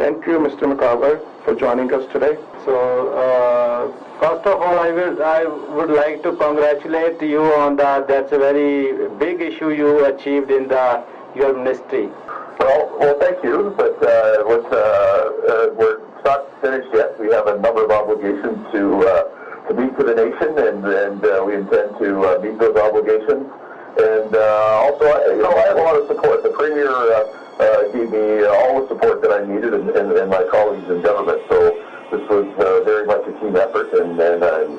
Thank you, Mr. McIver, for joining us today. So, first of all, I would like to congratulate you on that. That's a very big issue you achieved in your ministry. Well, thank you. But we're not finished yet. We have a number of obligations to meet to the nation, and we intend to meet those obligations. And also, I have a lot of support. The Premier gave me all the support that I needed, and my colleagues in government. So this was very much a team effort, and I'm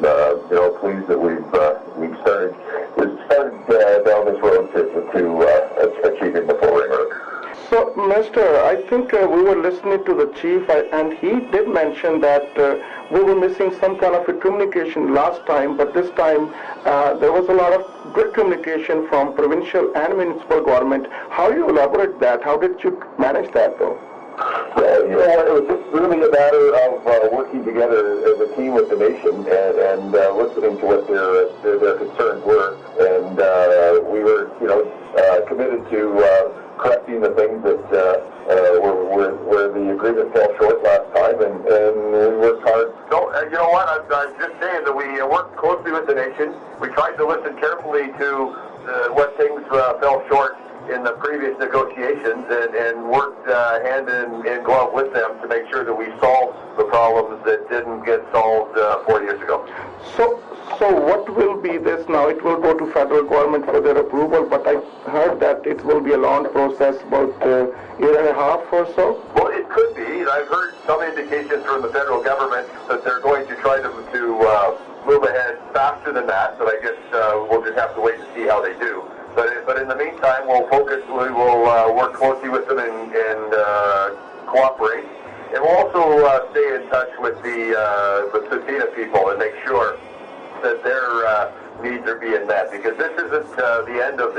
pleased that we've started down this road to achieving the full ring road. So, Mister, I think we were listening to the chief, and he did mention that we were missing some kind of a communication last time, but this time there was a lot of good communication from provincial and municipal government. How you elaborate that? How did you manage that, though? Well, it was just really a matter of working together as a team with the nation and listening to what their concerns were, and we were, committed to correcting the things that where the agreement fell short last time, and we worked hard. So, you know what? I'm just saying that we worked closely with the nation. We tried to listen carefully to what things fell short in the previous negotiations, and worked hand in glove with them to make sure that we solved the problems that didn't get solved 4 years ago. So what will be this now? It will go to federal government for their approval, but I heard that it will be a long process, about a year and a half or so. Well, it could be. I've heard some indications from the federal government that they're going to try to move ahead faster than that, but I guess we'll just have to wait and see how they do. But in the meantime, we will work closely with them and cooperate. And we'll also stay in touch with the Tsuut'ina people and make sure that their needs are being met, because this isn't the end of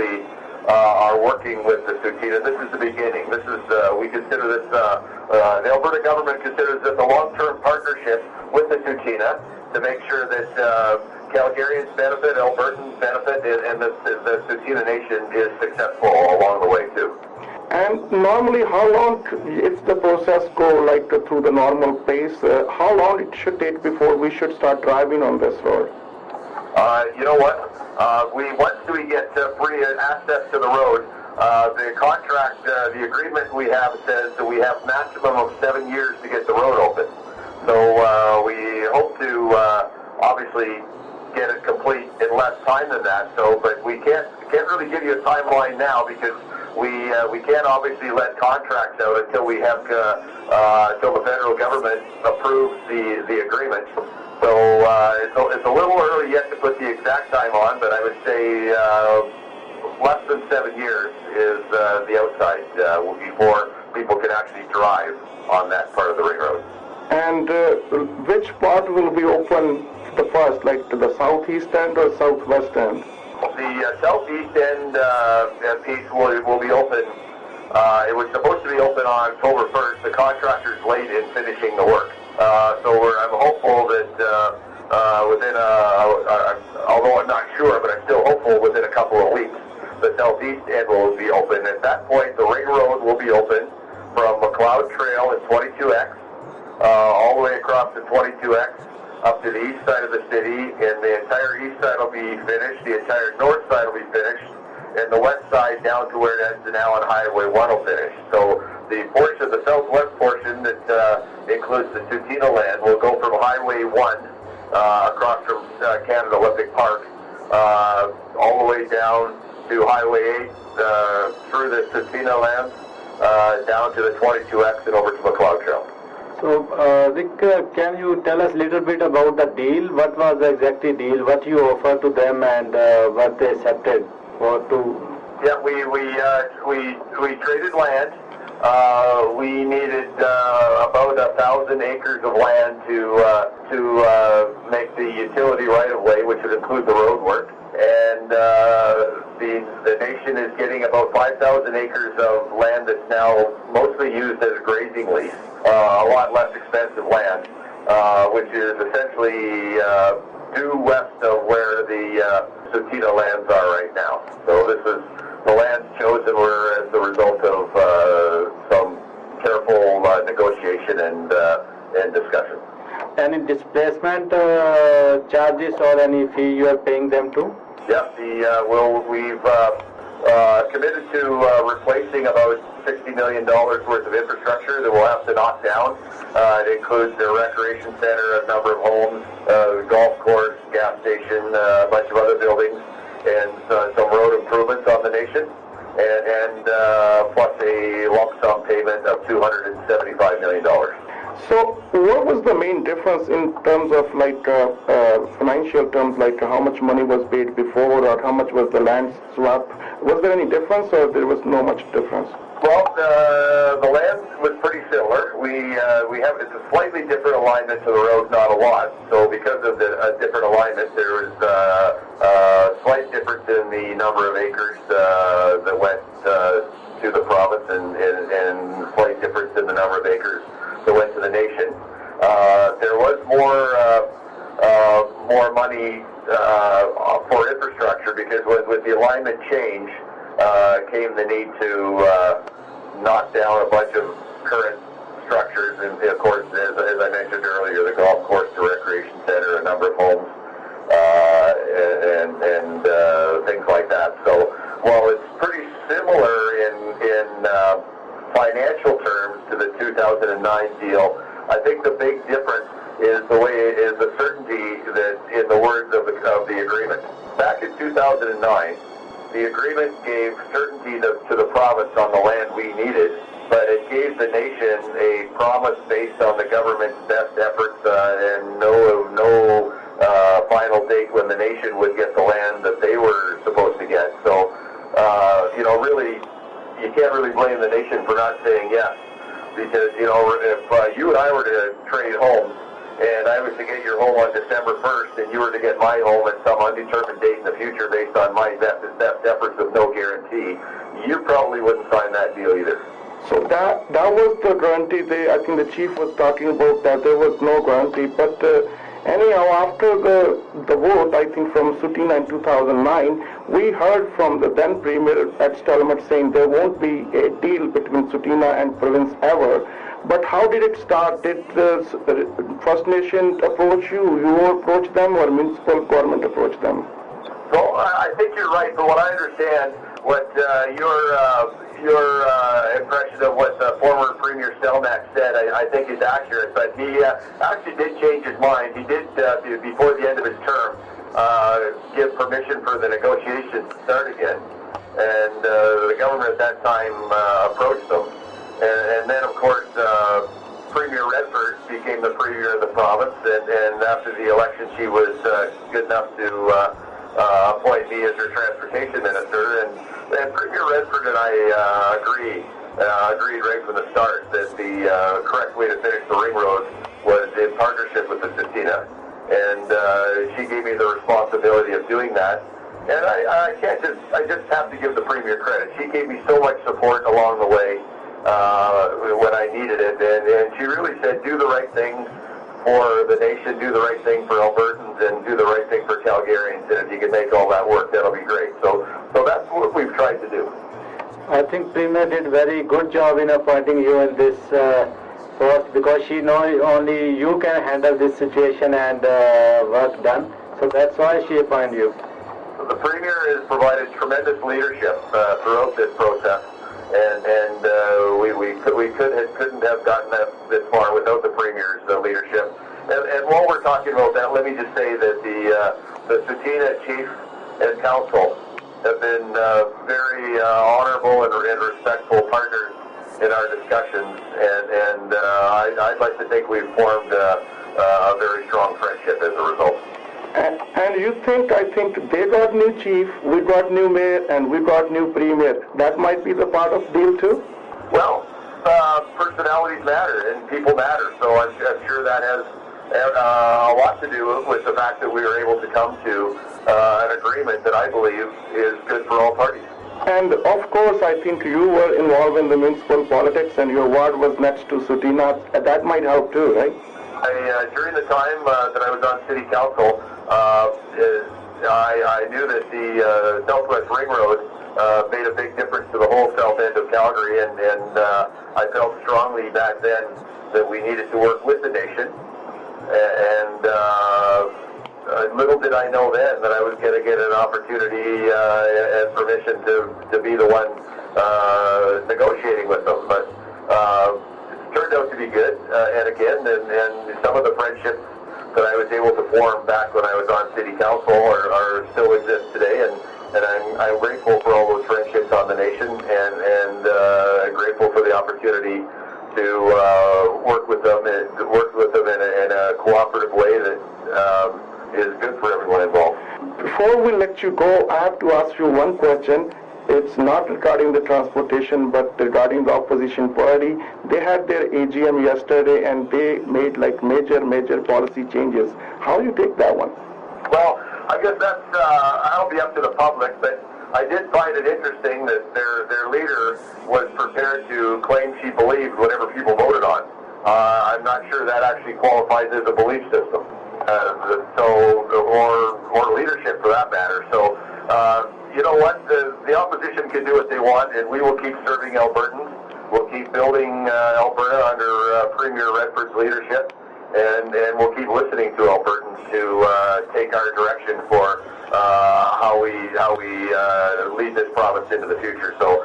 our working with the Tsuut'ina. This is the beginning. This is we consider this the Alberta government considers this a long-term partnership with the Tsuut'ina to make sure that Calgarians benefit, Albertans benefit, and the Tsuut'ina Nation is successful along the way too. And normally, how long, if the process go like through the normal pace, how long it should take before we should start driving on this road? You know what? Once we get free access to the road, the contract, the agreement we have says that we have maximum of 7 years to get the road open. So we hope to obviously get it complete in less time than that. So, but we can't really give you a timeline now, because we can't obviously let contracts out until we have until the federal government approves the agreement. So it's a little early yet to put the exact time on, but I would say less than 7 years is the outside before people can actually drive on that part of the ring road. And which part will be open the first, like to the southeast end or southwest end? The southeast end piece will be open. It was supposed to be open on October 1st. The contractor's late in finishing the work. So I'm hopeful that within although I'm not sure, but I'm still hopeful within a couple of weeks, the southeast end will be open. At that point, the ring road will be open from McLeod Trail in 22X, all the way across the 22X, up to the east side of the city, and the entire east side will be finished, the entire north side will be finished, and the west side down to where it ends in Allen Highway 1 will finish. So the portion, the southwest portion that includes the Tsuut'ina land, will go from Highway 1 across from Canada Olympic Park all the way down to Highway 8 through the Tsuut'ina lands down to the 22X and over to McLeod Trail. So, Ric, can you tell us a little bit about the deal? What was the exact deal? What you offered to them and what they accepted for to? Yeah, we traded land. We needed about 1,000 acres of land to make the utility right of way, which would include the road work. And the nation is getting about 5,000 acres of land that's now mostly used as a grazing lease, a lot less expensive land, which is essentially due west of where the Tsuut'ina lands are right now. So this is the lands chosen were as the result of some careful negotiation and discussion. Any displacement charges or any fee you are paying them to? Yeah, we've committed to replacing about $60 million worth of infrastructure that we'll have to knock down. It includes a recreation center, a number of homes, golf course, gas station, a bunch of other buildings, and some road improvements on the nation, and plus a lump sum payment of $275 million. So what was the main difference in terms of financial terms, like how much money was paid before or how much was the land swap? Was there any difference or there was no much difference? Well, the land was pretty similar. We have it's a slightly different alignment to the road, not a lot. So because of the different alignment, there was a slight difference in the number of acres that went to the province, and slight difference in the number of acres that went to the nation. There was more money for infrastructure because with the alignment change came the need to knock down a bunch of current structures, and of course, as I mentioned earlier, the golf course, the recreation center, a number of homes, and things like that. So while it's pretty similar in financial terms to the 2009 deal, I think the big difference is the certainty that in the words of the agreement. Back in 2009, the agreement gave certainty to the province on the land we needed, but it gave the nation a promise based on the government's best efforts and no final date when the nation would get the land that they were supposed to get. So, really, you can't really blame the nation for not saying yes, because, if you and I were to trade homes, and I was to get your home on December 1st, and you were to get my home at some undetermined date in the future based on my best efforts with no guarantee, you probably wouldn't sign that deal either. So that was the guarantee. I think the chief was talking about that there was no guarantee. But anyhow, after the vote, I think from Sutina in 2009, we heard from the then Premier at Stalmert saying there won't be a deal between Sutina and province ever. But how did it start? Did the First Nation approach you? You approach them, or municipal government approach them? So I think you're right. From what I understand, what your impression of what former Premier Stelmach said, I think is accurate. But he actually did change his mind. He did, before the end of his term, give permission for the negotiations to start again. And the government at that time approached them. And then, of course, Premier Redford became the Premier of the province, and after the election, she was good enough to appoint me as her transportation minister. And Premier Redford and I agreed right from the start that the correct way to finish the ring road was in partnership with the Sutina. And she gave me the responsibility of doing that. And I just have to give the Premier credit. She gave me so much support along the way. When I needed it, and she really said, do the right thing for the nation, do the right thing for Albertans, and do the right thing for Calgarians, and if you can make all that work, that'll be great. So that's what we've tried to do. I think Premier did very good job in appointing you in this post, because she knows only you can handle this situation and work done, so that's why she appointed you. The Premier has provided tremendous leadership throughout this process. And we couldn't have gotten this far without the Premier's leadership. And while we're talking about that, let me just say that the Sutina Chief and Council have been very honorable and respectful partners in our discussions, and I'd like to think we've formed a very strong friendship as a result. And you think, I think they got new chief, we got new mayor, and we got new premier. That might be the part of deal too? Well, personalities matter and people matter, so I'm sure that has a lot to do with the fact that we were able to come to an agreement that I believe is good for all parties. And of course, I think you were involved in the municipal politics and your ward was next to Sutina. That might help too, right? During the time that I was on city council, I knew that the Southwest Ring Road made a big difference to the whole south end of Calgary, and I felt strongly back then that we needed to work with the nation. And little did I know then that I was going to get an opportunity and permission to be the one negotiating with them. But it turned out to be good. And again, and some of the friendships that I was able to form back when I was on city council are still exist today. And I'm grateful for all those friendships on the nation, and grateful for the opportunity to work with them in a cooperative way that is good for everyone involved. Before we let you go, I have to ask you one question. It's not regarding the transportation, but regarding the opposition party. They had their AGM yesterday, and they made like major policy changes. How do you take that one? Well, I guess that'll be up to the public, but I did find it interesting that their leader was prepared to claim she believed whatever people voted on. I'm not sure that actually qualifies as a belief system, or leadership for that matter. So, you know what? The opposition can do what they want, and we will keep serving Albertans. We'll keep building Alberta under Premier Redford's leadership, and we'll keep listening to Albertans to take our direction for how we lead this province into the future. So,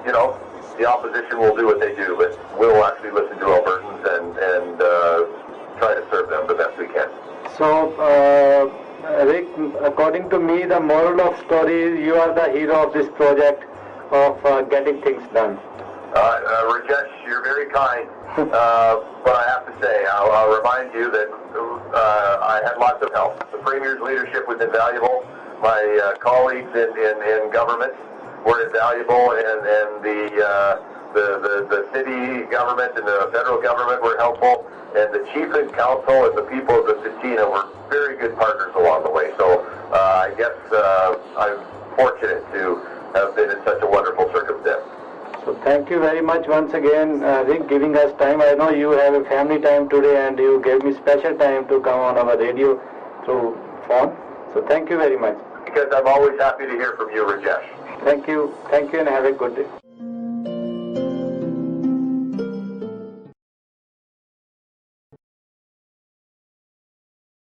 you know, the opposition will do what they do, but we'll actually listen to Albertans and try to serve them the best we can. So, Ric, according to me, the moral of story is you are the hero of this project of getting things done. Rajesh, you're very kind, but I have to say, I'll remind you that I had lots of help. The Premier's leadership was invaluable. My colleagues in government were invaluable, and the city government and the federal government were helpful, and the chief and council and the people of the Patina were very good partners along the way. So I guess I'm fortunate to have been in such a wonderful circumstance. So thank you very much once again, Ric, giving us time. I know you have a family time today, and you gave me special time to come on our radio through phone. So thank you very much. Because I'm always happy to hear from you, Rajesh. Thank you, and have a good day.